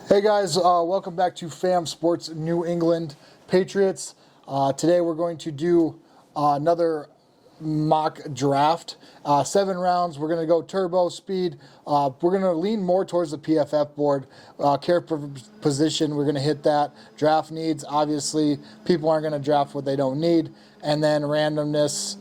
Hey guys, welcome back to Fam Sports New England Patriots. Today we're going to do another mock draft. 7 rounds. We're going to go turbo speed. We're going to lean more towards the PFF board. Care per position, we're going to hit that. Draft needs, obviously, people aren't going to draft what they don't need. And then randomness.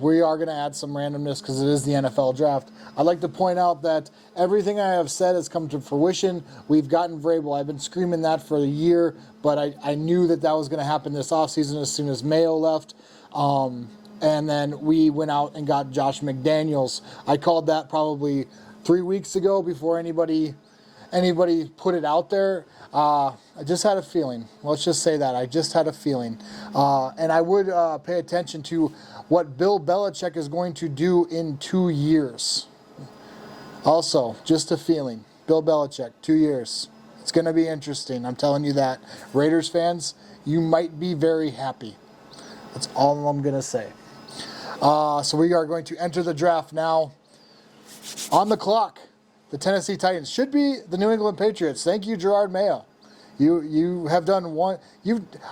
We are going to add some randomness because it is the NFL draft. I'd like to point out that everything I have said has come to fruition. We've gotten Vrable. I've been screaming that for a year, but I knew that was going to happen this offseason as soon as Mayo left. And then we went out and got Josh McDaniels. I called that probably 3 weeks ago before anybody put it out there. I just had a feeling. Let's just say that. I just had a feeling. And I would pay attention to what Bill Belichick is going to do in 2 years. Also, just a feeling. Bill Belichick, 2 years. It's going to be interesting. I'm telling you that. Raiders fans, you might be very happy. That's all I'm going to say. So we are going to enter the draft now. On the clock, the Tennessee Titans should be the New England Patriots. Thank you, Gerard Mayo. You have done one.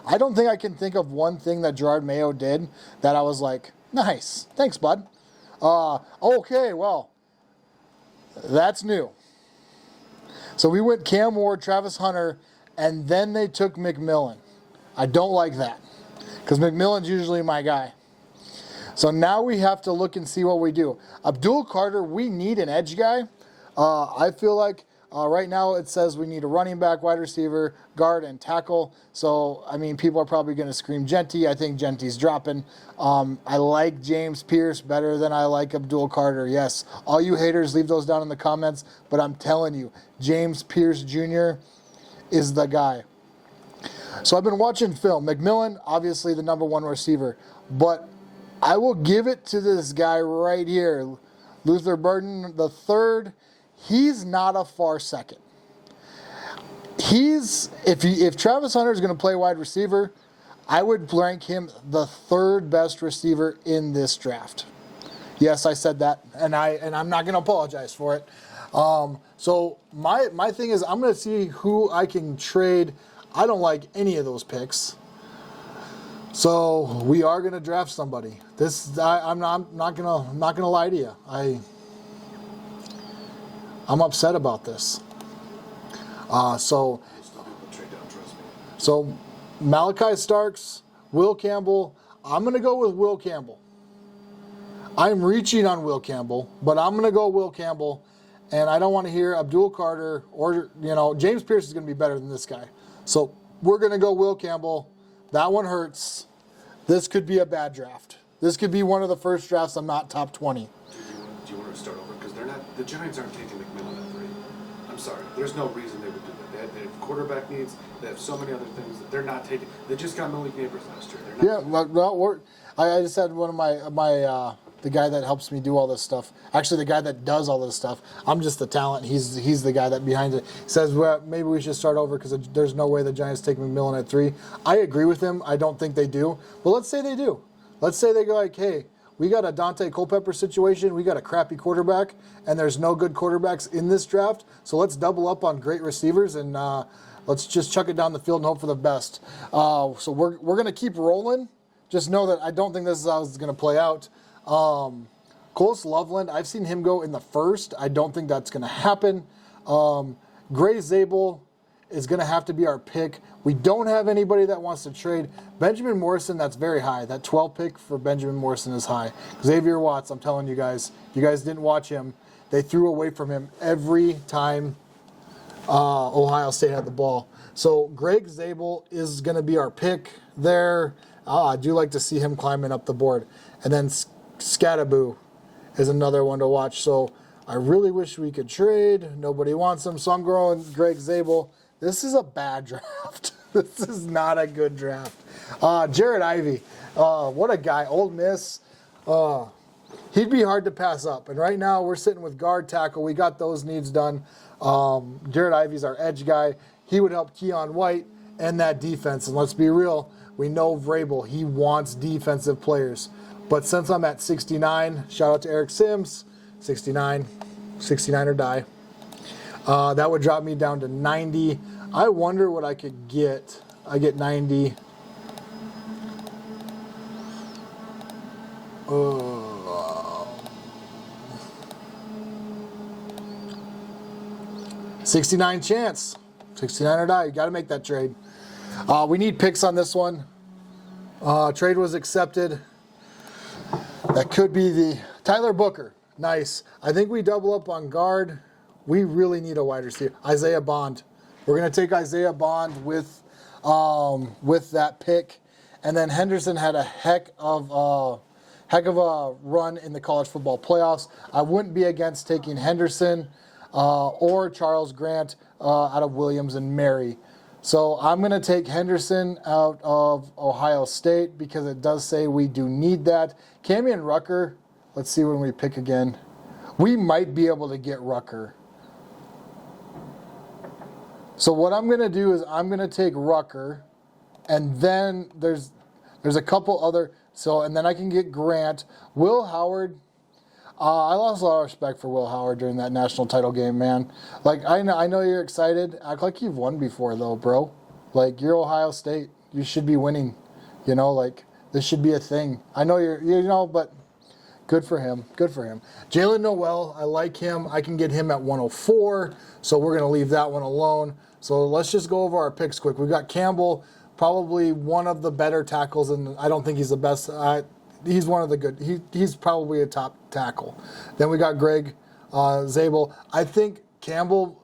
I don't think I can think of one thing that Gerard Mayo did that I was like, nice. Thanks, bud. Okay, well, that's new. So we went Cam Ward, Travis Hunter, and then they took McMillan. I don't like that because McMillan's usually my guy. So now we have to look and see what we do. Abdul Carter, we need an edge guy. I feel like right now it says we need a running back, wide receiver, guard, and tackle. So, I mean, people are probably going to scream Genty. I think Genty's dropping. I like James Pierce better than I like Abdul Carter. Yes, all you haters, leave those down in the comments. But I'm telling you, James Pierce Jr. is the guy. So I've been watching film. McMillan, obviously the number 1 receiver. But I will give it to this guy right here, Luther Burden the third. He's not a far second. If Travis Hunter is going to play wide receiver, I would rank him the 3rd best receiver in this draft. Yes, I said that, and I'm not going to apologize for it. So my thing is I'm going to see who I can trade. I don't like any of those picks. So we are going to draft somebody. I'm not gonna lie to you. I'm upset about this. So Malachi Starks, Will Campbell. I'm going to go with Will Campbell. I'm reaching on Will Campbell, but I'm going to go Will Campbell. And I don't want to hear Abdul Carter or, James Pierce is going to be better than this guy. So we're going to go Will Campbell. That one hurts. This could be a bad draft. This could be one of the first drafts I'm not top 20. Do you want to start over? Because the Giants aren't taking McMillan at 3. I'm sorry. There's no reason they would do that. They have quarterback needs. They have so many other things that they're not taking. They just got Malik Neighbors last year. I just had one of my the guy that helps me do all this stuff. Actually, the guy that does all this stuff. I'm just the talent. He's the guy that behind it says, well, maybe we should start over because there's no way the Giants take McMillan at 3. I agree with him. I don't think they do. But let's say they do. Let's say they go like, hey, we got a Dante Culpepper situation. We got a crappy quarterback, and there's no good quarterbacks in this draft. So let's double up on great receivers and let's just chuck it down the field and hope for the best. So we're going to keep rolling. Just know that I don't think this is how it's going to play out. Cole Loveland, I've seen him go in the 1st. I don't think that's going to happen. Gray Zabel is going to have to be our pick. We don't have anybody that wants to trade. Benjamin Morrison, that's very high. That 12 pick for Benjamin Morrison is high. Xavier Watts, I'm telling you guys didn't watch him. They threw away from him every time Ohio State had the ball. So Greg Zabel is going to be our pick there. I do like to see him climbing up the board. And then Scattaboo is another one to watch. So I really wish we could trade. Nobody wants him. So I'm going Greg Zabel. This is a bad draft. This is not a good draft. Jared Ivey. What a guy. Ole Miss. He'd be hard to pass up. And right now we're sitting with guard tackle. We got those needs done. Jared Ivey's our edge guy. He would help Keon White and that defense. And let's be real. We know Vrable. He wants defensive players. But since I'm at 69, shout out to Eric Sims, 69 or die. That would drop me down to 90. I wonder what I could get. I get 90. 69 chance. 69 or die. You got to make that trade. We need picks on this one. Trade was accepted. That could be the Tyler Booker. Nice. I think we double up on guard. We really need a wide receiver. Isaiah Bond. We're going to take Isaiah Bond with that pick. And then Henderson had a heck of a run in the college football playoffs. I wouldn't be against taking Henderson or Charles Grant out of Williams and Mary. So I'm going to take Henderson out of Ohio State because it does say we do need that. Camion Rucker, let's see when we pick again. We might be able to get Rucker. So what I'm going to do is I'm going to take Rucker, and then there's a couple other. So and then I can get Grant. Will Howard. I lost a lot of respect for Will Howard during that national title game, man. Like, I know you're excited. Act like you've won before, though, bro. Like, you're Ohio State. You should be winning. You know, like, this should be a thing. I know but good for him. Good for him. Jalen Noel, I like him. I can get him at 104, so we're going to leave that one alone. So let's just go over our picks quick. We've got Campbell, probably one of the better tackles, and I don't think he's the best. He's one of the good. He's probably a top tackle. Then we got Greg Zabel. I think Campbell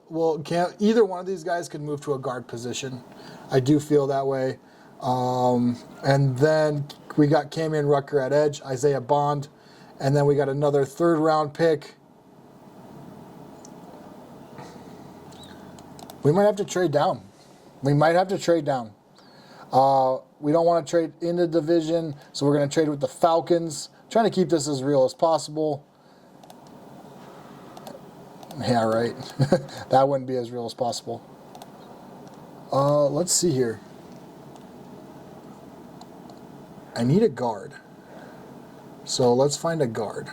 either one of these guys could move to a guard position. I do feel that way. And then we got Camion Rucker at edge, Isaiah Bond, and then we got another third-round pick. We might have to trade down. We don't want to trade in the division, so we're going to trade with the Falcons. Trying to keep this as real as possible. Yeah, right. That wouldn't be as real as possible. Let's see here. I need a guard. So let's find a guard.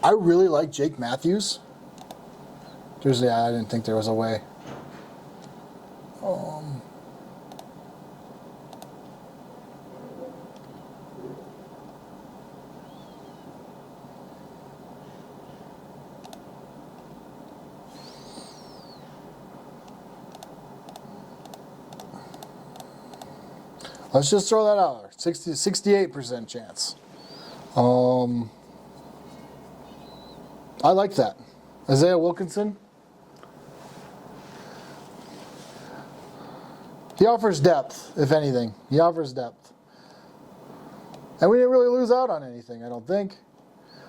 I really like Jake Matthews. I didn't think there was a way. Let's just throw that out there. 68% chance. I like that. Isaiah Wilkinson. He offers depth, if anything. He offers depth. And we didn't really lose out on anything, I don't think.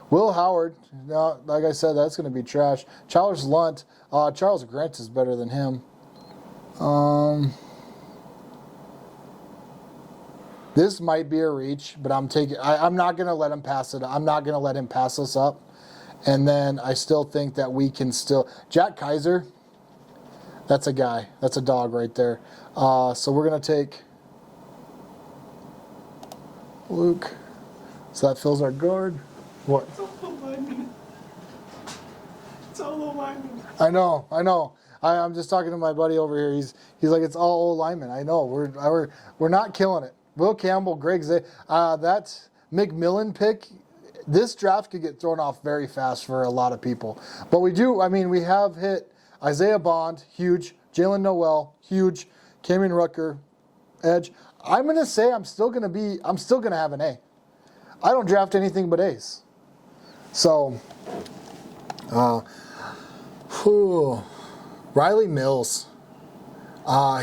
Will Howard, like I said, that's going to be trash. Charles Lunt. Charles Grant is better than him. This might be a reach, but I'm not going to let him pass it. I'm not going to let him pass us up. And then I still think that we can still... Jack Kaiser, that's a guy. That's a dog right there. So we're going to take Luke. So that fills our guard. What? It's all alignment. It's all alignment. I know. I'm just talking to my buddy over here. He's like, it's all alignment. I know. We're not killing it. Will Campbell, Greg Zay, that McMillan pick, this draft could get thrown off very fast for a lot of people. But we have hit Isaiah Bond, huge. Jalen Noel, huge. Camion Rucker, edge. I'm going to say I'm still going to have an A. I don't draft anything but A's. So, Riley Mills.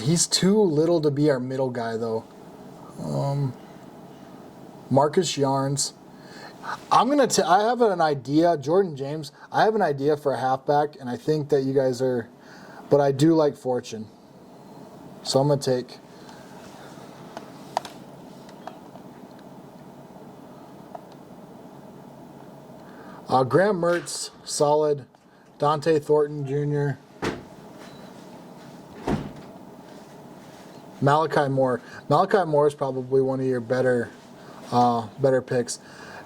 He's too little to be our middle guy, though. Marcus Yarns. I have an idea. Jordan James. I have an idea for a halfback, and I think that you guys are... But I do like Fortune. So I'm going to take... Graham Mertz, solid. Dante Thornton Jr. Malachi Moore. Malachi Moore is probably one of your better picks.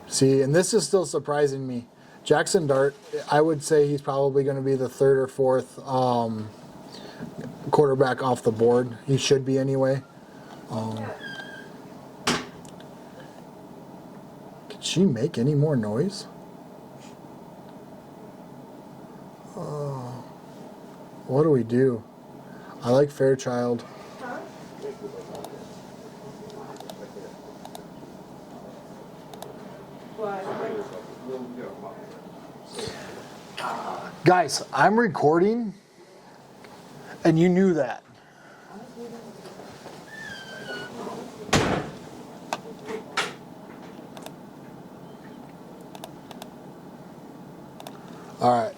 See, and this is still surprising me. Jackson Dart, I would say he's probably going to be the third or fourth quarterback off the board. He should be anyway. Can she make any more noise? What do we do? I like Fairchild. Guys, I'm recording, and you knew that. All right.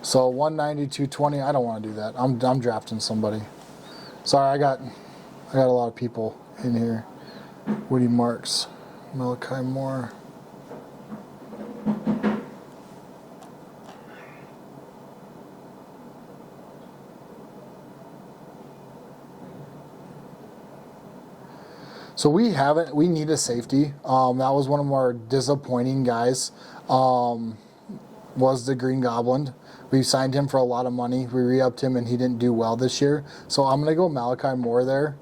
So 190, 220. I don't want to do that. I'm drafting somebody. Sorry, I got a lot of people in here. Woody Marks, Malachi Moore. So we need a safety. That was one of our disappointing guys. Was the Green Goblin. We signed him for a lot of money. We re-upped him and he didn't do well this year. So I'm going to go Malachi Moore there.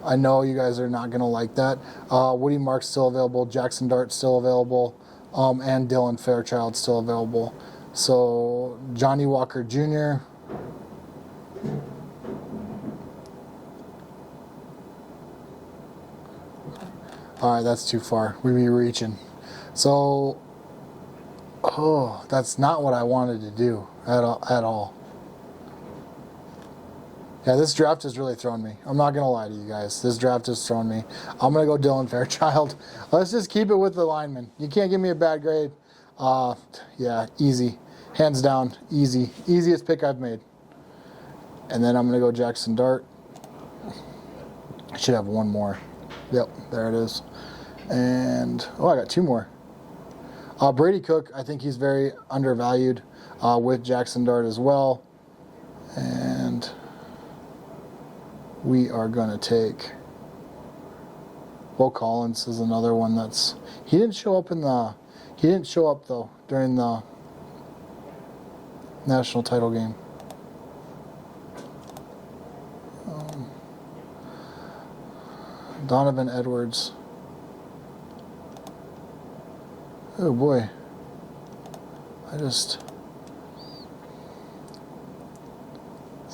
I know you guys are not going to like that. Woody Marks still available. Jackson Dart still available. And Dylan Fairchild still available. So Johnny Walker Jr. All right, that's too far. We be reaching. So, that's not what I wanted to do at all. Yeah, this draft has really thrown me. I'm not going to lie to you guys. This draft has thrown me. I'm going to go Dylan Fairchild. Let's just keep it with the lineman. You can't give me a bad grade. Yeah, easy. Hands down, easy. Easiest pick I've made. And then I'm going to go Jackson Dart. I should have one more. Yep, there it is. And, I got two more. Brady Cook, I think he's very undervalued with Jackson Dart as well. And we are going to take Will Collins is another one he didn't show up though during the national title game. Donovan Edwards. Oh boy. I think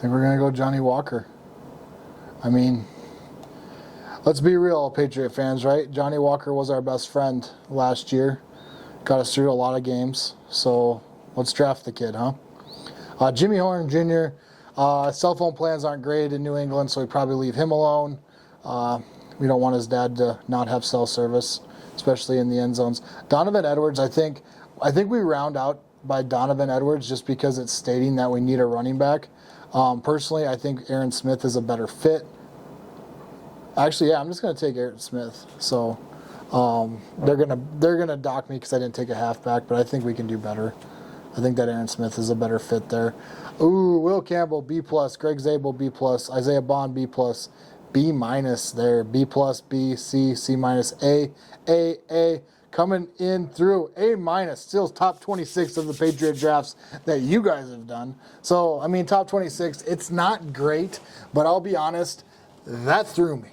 we're going to go Johnny Walker. I mean, let's be real, Patriot fans, right? Johnny Walker was our best friend last year. Got us through a lot of games. So let's draft the kid, huh? Jimmy Horn Jr. Cell phone plans aren't great in New England, so we probably leave him alone. We don't want his dad to not have cell service, especially in the end zones. Donovan Edwards, I think we round out by Donovan Edwards just because it's stating that we need a running back. Personally, I think Aaron Smith is a better fit. Actually, yeah, I'm just going to take Aaron Smith. So they're gonna dock me because I didn't take a halfback, but I think we can do better. I think that Aaron Smith is a better fit there. Ooh, Will Campbell B+, Greg Zabel B+, Isaiah Bond B+. B- there, B+, B, C, C-, A, coming in through A-, still top 26 of the Patriot drafts that you guys have done. So, I mean, top 26, it's not great, but I'll be honest, that threw me.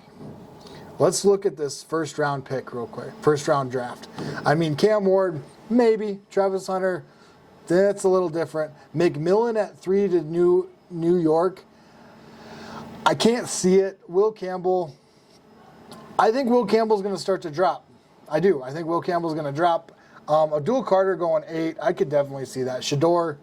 Let's look at this first round pick real quick, first round draft. I mean, Cam Ward, maybe. Travis Hunter, that's a little different. McMillan at 3 to New York. I can't see it. Will Campbell, I think Will Campbell's going to start to drop. I do. I think Will Campbell's going to drop. Abdul Carter going 8. I could definitely see that. Shador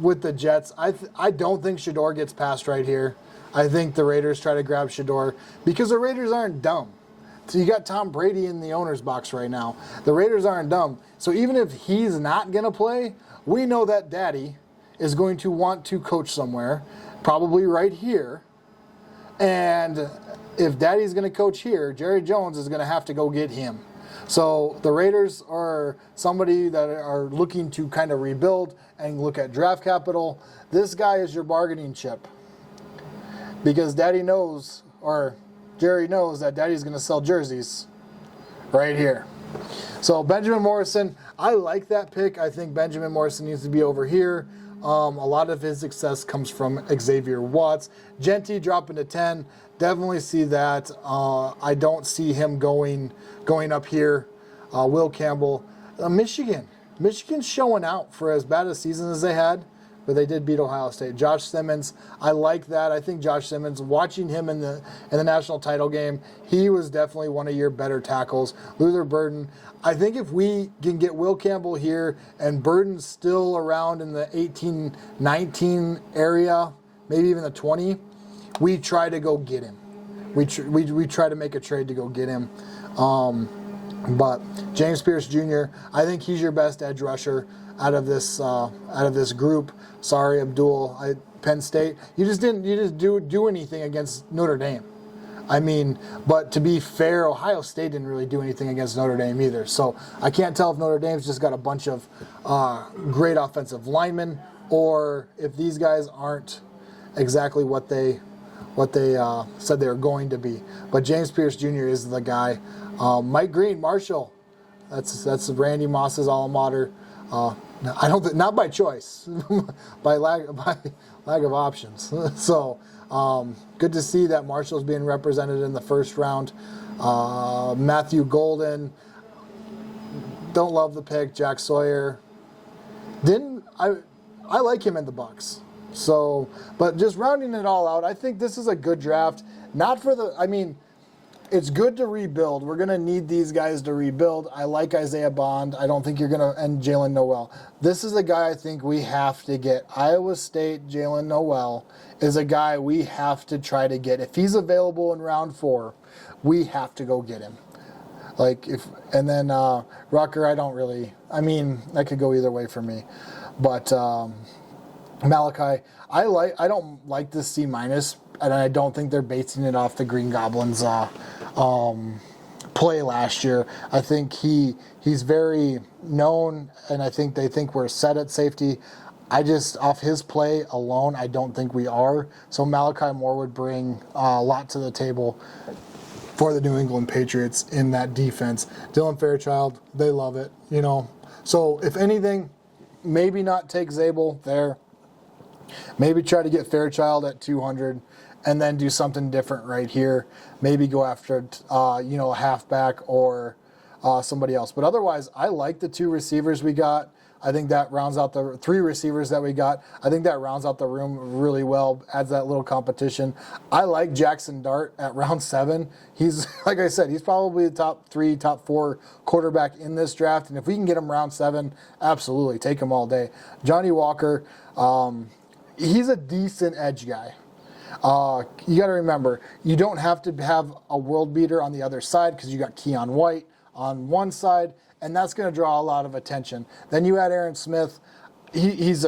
with the Jets. I don't think Shador gets passed right here. I think the Raiders try to grab Shador because the Raiders aren't dumb. So you got Tom Brady in the owner's box right now. The Raiders aren't dumb. So even if he's not going to play, we know that Daddy is going to want to coach somewhere, probably right here. And if Daddy's going to coach here, Jerry Jones is going to have to go get him. So the Raiders are somebody that are looking to kind of rebuild and look at draft capital. This guy is your bargaining chip. Because Daddy knows, or Jerry knows, that Daddy's going to sell jerseys right here. So Benjamin Morrison, I like that pick. I think Benjamin Morrison needs to be over here. A lot of his success comes from Xavier Watts. Genty dropping to 10. Definitely see that. I don't see him going up here. Will Campbell. Michigan. Michigan's showing out for as bad a season as they had, but they did beat Ohio State. Josh Simmons, I like that. I think Josh Simmons, watching him in the national title game, he was definitely one of your better tackles. Luther Burden, I think if we can get Will Campbell here and Burden's still around in the 18, 19 area, maybe even the 20, we try to go get him. We try to make a trade to go get him. But James Pierce Jr., I think he's your best edge rusher out of this group. Sorry, Abdul. Penn State, you just didn't do anything against Notre Dame. I mean, but to be fair, Ohio State didn't really do anything against Notre Dame either. So I can't tell if Notre Dame's just got a bunch of great offensive linemen, or if these guys aren't exactly what they said they were going to be. But James Pierce Jr. is the guy. Mike Green, Marshall, that's Randy Moss's alma mater. I don't think, not by choice, by lack of options. So good to see that Marshall's being represented in the first round. Matthew Golden, don't love the pick. Jack Sawyer, I like him in the Bucks. So, but just rounding it all out, I think this is a good draft. It's good to rebuild. We're going to need these guys to rebuild. I like Isaiah Bond. I don't think you're going to end Jalen Noel. This is a guy I think we have to get. Iowa State, Jalen Noel is a guy we have to try to get. If he's available in round 4, we have to go get him. Rucker, that could go either way for me. But Malachi, I don't like this C-, and I don't think they're basing it off the Green Goblins play last year. I think he's very known, and I think they think we're set at safety. Off his play alone, I don't think we are. So Malachi Moore would bring a lot to the table for the New England Patriots in that defense. Dylan Fairchild, they love it, So if anything, maybe not take Zabel there. Maybe try to get Fairchild at 200 and then do something different right here. Maybe go after, a halfback or somebody else. But otherwise, I like the 2 receivers we got. I think that rounds out the 3 receivers that we got. I think that rounds out the room really well, adds that little competition. I like Jackson Dart at round 7. He's, like I said, he's probably the top 3, top 4 quarterback in this draft. And if we can get him round 7, absolutely, take him all day. Johnny Walker, he's a decent edge guy. You got to remember, you don't have to have a world beater on the other side because you got Keon White on one side, and that's going to draw a lot of attention. Then you add Aaron Smith. He's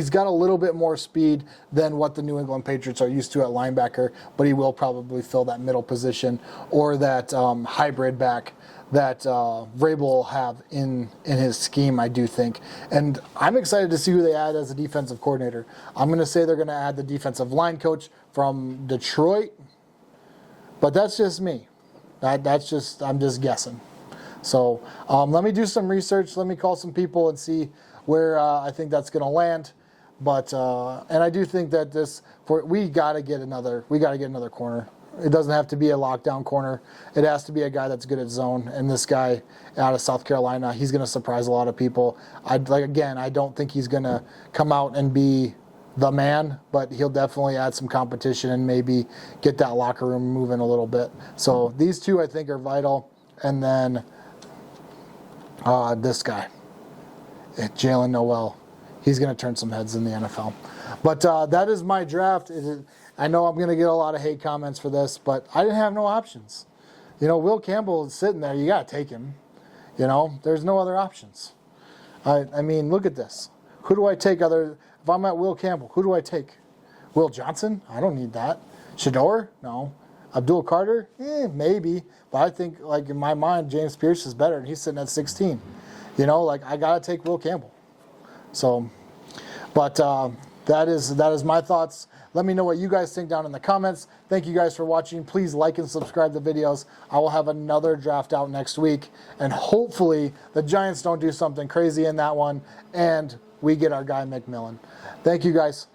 got a little bit more speed than what the New England Patriots are used to at linebacker, but he will probably fill that middle position or that hybrid back that Vrable will have in his scheme, I do think. And I'm excited to see who they add as a defensive coordinator. I'm going to say they're going to add the defensive line coach from Detroit, but that's just me. I'm just guessing. So let me do some research. Let me call some people and see where I think that's going to land. But and I do think that we got to get another corner. It doesn't have to be a lockdown corner. It has to be a guy that's good at zone. And this guy out of South Carolina, he's going to surprise a lot of people. I don't think he's going to come out and be the man, but he'll definitely add some competition and maybe get that locker room moving a little bit. So these 2 I think are vital. And then this guy, Jalen Noel, he's going to turn some heads in the NFL. But that is my draft. I know I'm going to get a lot of hate comments for this, but I didn't have no options. Will Campbell is sitting there. You got to take him. There's no other options. I mean, look at this. Who do I take if I'm at Will Campbell, who do I take? Will Johnson? I don't need that. Shador? No. Abdul Carter? Maybe. But I think, in my mind, James Pierce is better, and he's sitting at 16. I got to take Will Campbell. So, but That is my thoughts. Let me know what you guys think down in the comments. Thank you guys for watching. Please like and subscribe to the videos. I will have another draft out next week, and hopefully the Giants don't do something crazy in that one and we get our guy McMillan. Thank you guys.